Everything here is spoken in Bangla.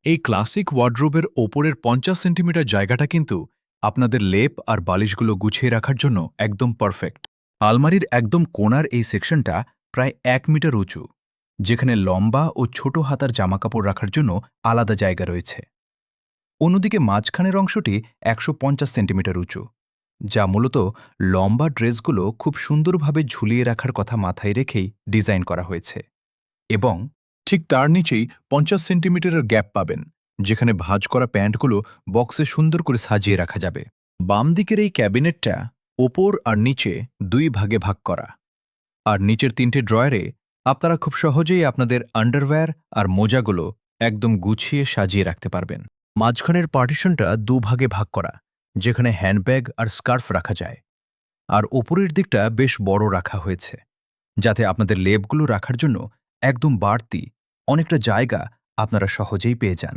এই ক্লাসিক ওয়ার্ড্রোবের ওপরের ৫০ সেন্টিমিটার জায়গাটা কিন্তু আপনাদের লেপ আর বালিশগুলো গুছিয়ে রাখার জন্য একদম পারফেক্ট। আলমারির একদম কোণার এই সেকশনটা প্রায় ১ মিটার উঁচু, যেখানে লম্বা ও ছোট হাতার জামাকাপড় রাখার জন্য আলাদা জায়গা রয়েছে। অন্যদিকে মাঝখানের অংশটি ১৫০ সেন্টিমিটার উঁচু, যা মূলত লম্বা ড্রেসগুলো খুব সুন্দরভাবে ঝুলিয়ে রাখার কথা মাথায় রেখেই ডিজাইন করা হয়েছে। এবং ঠিক তার নিচেই ৫০ সেন্টিমিটারের গ্যাপ পাবেন, যেখানে ভাঁজ করা প্যান্টগুলো বক্সে সুন্দর করে সাজিয়ে রাখা যাবে। বাম দিকের এই ক্যাবিনেটটা ওপর আর নিচে ২ ভাগে ভাগ করা, আর নিচের ৩টে ড্রয়ারে আপনারা খুব সহজেই আপনাদের আন্ডারওয়্যার আর মোজাগুলো একদম গুছিয়ে সাজিয়ে রাখতে পারবেন। মাঝখানের পার্টিশনটা ২ ভাগে ভাগ করা, যেখানে হ্যান্ডব্যাগ আর স্কার্ফ রাখা যায়, আর ওপরের দিকটা বেশ বড় রাখা হয়েছে, যাতে আপনাদের লেপগুলো রাখার জন্য একদম বাড়তি অনেকটা জায়গা আপনারা সহজেই পেয়ে যান।